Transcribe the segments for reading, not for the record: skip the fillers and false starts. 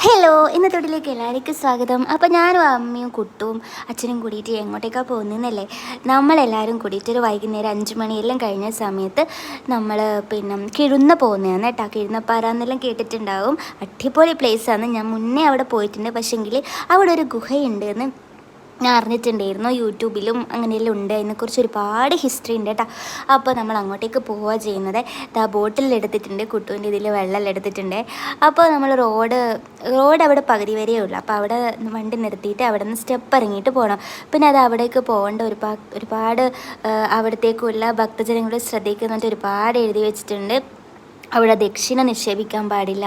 Hello, ഇന്നത്തെ വീട്ടിലേക്ക് എല്ലാവർക്കും സ്വാഗതം. അപ്പോൾ ഞാനും അമ്മയും കുട്ടും അച്ഛനും കൂടിയിട്ട് എങ്ങോട്ടേക്കാണ് പോകുന്നതെന്നല്ലേ, നമ്മളെല്ലാവരും കൂടിയിട്ട് ഒരു വൈകുന്നേരം 5 മണിയെല്ലാം കഴിഞ്ഞ സമയത്ത് നമ്മൾ കിഴുന്ന പോകുന്നതാണ് കേട്ടോ. കിഴുന്നപ്പാറ എന്നെല്ലാം കേട്ടിട്ടുണ്ടാവും. അടിപൊളി പ്ലേസാണ്. ഞാൻ മുന്നേ അവിടെ പോയിട്ടുണ്ട്. പക്ഷേങ്കിൽ അവിടെ ഒരു ഗുഹയുണ്ട് എന്ന് ഞാൻ അറിഞ്ഞിട്ടുണ്ടായിരുന്നു. യൂട്യൂബിലും അങ്ങനെയെല്ലാം ഉണ്ട്. അതിനെക്കുറിച്ച് ഒരുപാട് ഹിസ്റ്ററി ഉണ്ട് കേട്ടോ. അപ്പോൾ നമ്മൾ അങ്ങോട്ടേക്ക് പോവുക ചെയ്യുന്നത്. ബോട്ടിൽ എടുത്തിട്ടുണ്ട്, കുട്ടുവിൻ്റെ ഇതിൽ വെള്ളം എടുത്തിട്ടുണ്ട്. അപ്പോൾ നമ്മൾ റോഡ് അവിടെ പകുതി വരെയേ ഉള്ളൂ. അപ്പോൾ അവിടെ വണ്ടി നിർത്തിയിട്ട് അവിടെ നിന്ന് സ്റ്റെപ്പ് ഇറങ്ങിയിട്ട് പോകണം. പിന്നെ അത് അവിടേക്ക് പോകേണ്ട ഒരുപാട് അവിടത്തേക്കുള്ള ഭക്തജനങ്ങൾ ശ്രദ്ധിക്കുന്നുണ്ട്. ഒരുപാട് എഴുതി വെച്ചിട്ടുണ്ട്. അവിടെ ദക്ഷിണ നിക്ഷേപിക്കാൻ പാടില്ല,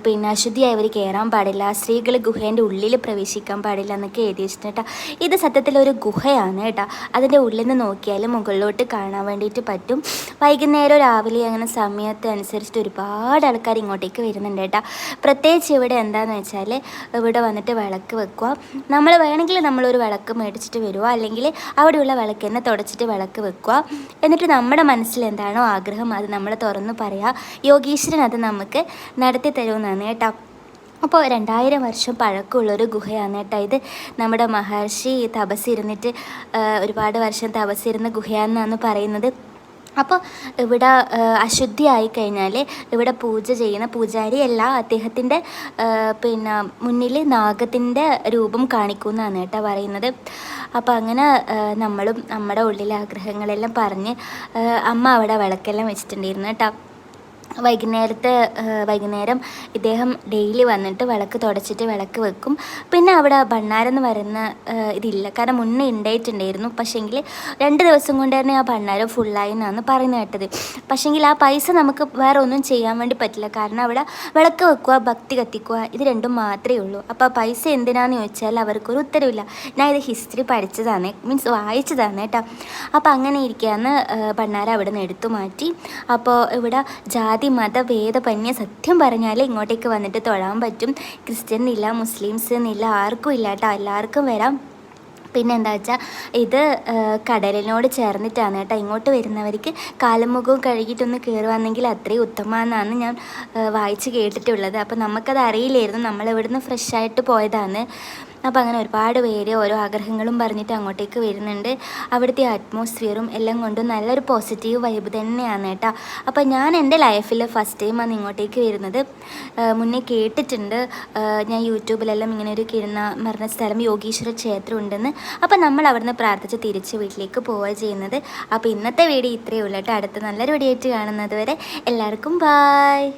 പിന്നെ അശുദ്ധിയായവർ കയറാൻ പാടില്ല, സ്ത്രീകൾ ഗുഹേൻ്റെ ഉള്ളിൽ പ്രവേശിക്കാൻ പാടില്ല എന്നൊക്കെ എഴുതി വെച്ചിട്ടുണ്ട് കേട്ടോ. ഇത് സത്യത്തിലൊരു ഗുഹയാണ് കേട്ടോ. അതിൻ്റെ ഉള്ളിൽ നിന്ന് നോക്കിയാൽ മുകളിലോട്ട് കാണാൻ വേണ്ടിയിട്ട് പറ്റും. വൈകുന്നേരം രാവിലെ അങ്ങനെ സമയത്ത് അനുസരിച്ചിട്ട് ഒരുപാട് ആൾക്കാർ ഇങ്ങോട്ടേക്ക് വരുന്നുണ്ട് കേട്ടോ. പ്രത്യേകിച്ച് ഇവിടെ എന്താണെന്ന് വെച്ചാൽ ഇവിടെ വന്നിട്ട് വിളക്ക് വെക്കുക. നമ്മൾ വേണമെങ്കിൽ നമ്മളൊരു വിളക്ക് മേടിച്ചിട്ട് വരിക, അല്ലെങ്കിൽ അവിടെയുള്ള വിളക്ക് തന്നെ തുടച്ചിട്ട് വിളക്ക് വെക്കുക. എന്നിട്ട് നമ്മുടെ മനസ്സിൽ എന്താണോ ആഗ്രഹം അത് നമ്മൾ തുറന്ന് പറയുക. യോഗീശ്വരൻ അത് നമുക്ക് നടത്തി തരുമെന്നാണ് കേട്ടോ. അപ്പോൾ 2000 വർഷം പഴക്കമുള്ളൊരു ഗുഹയാണ് കേട്ടോ ഇത്. നമ്മുടെ മഹർഷി തപസ്സിരുന്നിട്ട് ഒരുപാട് വർഷം തപസ്സിരുന്ന ഗുഹയാണെന്നാണ് പറയുന്നത്. അപ്പോൾ ഇവിടെ അശുദ്ധിയായി കഴിഞ്ഞാൽ ഇവിടെ പൂജ ചെയ്യുന്ന പൂജാരിയല്ല, അദ്ദേഹത്തിൻ്റെ മുന്നിൽ നാഗത്തിൻ്റെ രൂപം കാണിക്കുമെന്നാണ് കേട്ടോ പറയുന്നത്. അപ്പോൾ അങ്ങനെ നമ്മളും നമ്മുടെ ഉള്ളിലെ ആഗ്രഹങ്ങളെല്ലാം പറഞ്ഞ് അമ്മ അവിടെ വിളക്കെല്ലാം വെച്ചിട്ടുണ്ടായിരുന്നു കേട്ടോ. വൈകുന്നേരം ഇദ്ദേഹം ഡെയിലി വന്നിട്ട് വിളക്ക് തുടച്ചിട്ട് വിളക്ക് വെക്കും. പിന്നെ അവിടെ ഭണ്ണാരെന്ന് പറയുന്ന ഇതില്ല, കാരണം മുന്നേ ഉണ്ടായിട്ടുണ്ടായിരുന്നു. പക്ഷേങ്കിൽ 2 ദിവസം കൊണ്ട് തന്നെ ആ ഭണ്ണാരം ഫുള്ളായി എന്നാണ് പറയുന്നത് കേട്ടത്. പക്ഷേങ്കിൽ ആ പൈസ നമുക്ക് വേറെ ഒന്നും ചെയ്യാൻ വേണ്ടി പറ്റില്ല, കാരണം അവിടെ വിളക്ക് വെക്കുക, ഭക്തി കത്തിക്കുക, ഇത് രണ്ടും മാത്രമേ ഉള്ളൂ. അപ്പോൾ ആ പൈസ എന്തിനാന്ന് ചോദിച്ചാൽ അവർക്കൊരു ഉത്തരവില്ല. ഞാൻ ഇത് ഹിസ്റ്ററി പഠിച്ചതാണ്, മീൻസ് വായിച്ചതാണ് കേട്ടോ. അപ്പോൾ അങ്ങനെ ഇരിക്കുകയാണ് ഭണ്ണാര അവിടെ നിന്ന് എടുത്തു മാറ്റി. അപ്പോൾ ഇവിടെ ജാതി മത ഭേദമന്യേ സത്യം പറഞ്ഞാൽ ഇങ്ങോട്ടേക്ക് വന്നിട്ട് തൊഴാൻ പറ്റും. ക്രിസ്ത്യൻ എന്നില്ല, മുസ്ലിംസ് എന്നില്ല, ആർക്കും ഇല്ല കേട്ടോ, എല്ലാവർക്കും വരാം. പിന്നെ എന്താ വെച്ചാൽ ഇത് കടലിനോട് ചേർന്നിട്ടാണ് കേട്ടോ. ഇങ്ങോട്ട് വരുന്നവർക്ക് കാലും മുഖവും കഴുകിയിട്ടൊന്ന് കയറുവാണെങ്കിൽ അത്രയും ഉത്തമമെന്നാണ് ഞാൻ വായിച്ച് കേട്ടിട്ടുള്ളത്. അപ്പോൾ നമുക്കത് അറിയില്ലായിരുന്നു, നമ്മളിവിടുന്ന് ഫ്രഷായിട്ട് പോയതാണ്. അപ്പോൾ അങ്ങനെ ഒരുപാട് പേര് ഓരോ ആഗ്രഹങ്ങളും പറഞ്ഞിട്ട് അങ്ങോട്ടേക്ക് വരുന്നുണ്ട്. അവിടുത്തെ അറ്റ്മോസ്ഫിയറും എല്ലാം കൊണ്ടും നല്ലൊരു പോസിറ്റീവ് വൈബ് തന്നെയാണ് കേട്ടോ. അപ്പോൾ ഞാൻ എൻ്റെ ലൈഫിൽ ഫസ്റ്റ് ടൈമാണ് ഇങ്ങോട്ടേക്ക് വരുന്നത്. മുന്നേ കേട്ടിട്ടുണ്ട്, ഞാൻ യൂട്യൂബിലെല്ലാം ഇങ്ങനെ ഒരു കിഴുന്ന മരണ സ്ഥലം യോഗീശ്വര ക്ഷേത്രം ഉണ്ടെന്ന്. അപ്പോൾ നമ്മൾ അവിടുന്ന് പ്രാർത്ഥിച്ച് തിരിച്ച് വീട്ടിലേക്ക് പോവുക ചെയ്യുന്നത്. അപ്പോൾ ഇന്നത്തെ വീഡിയോ ഇത്രയേ ഉള്ളൂ കേട്ടോ. അടുത്ത നല്ലൊരു വീഡിയോ ആയിട്ട് കാണുന്നത് വരെ എല്ലാവർക്കും ബായ്.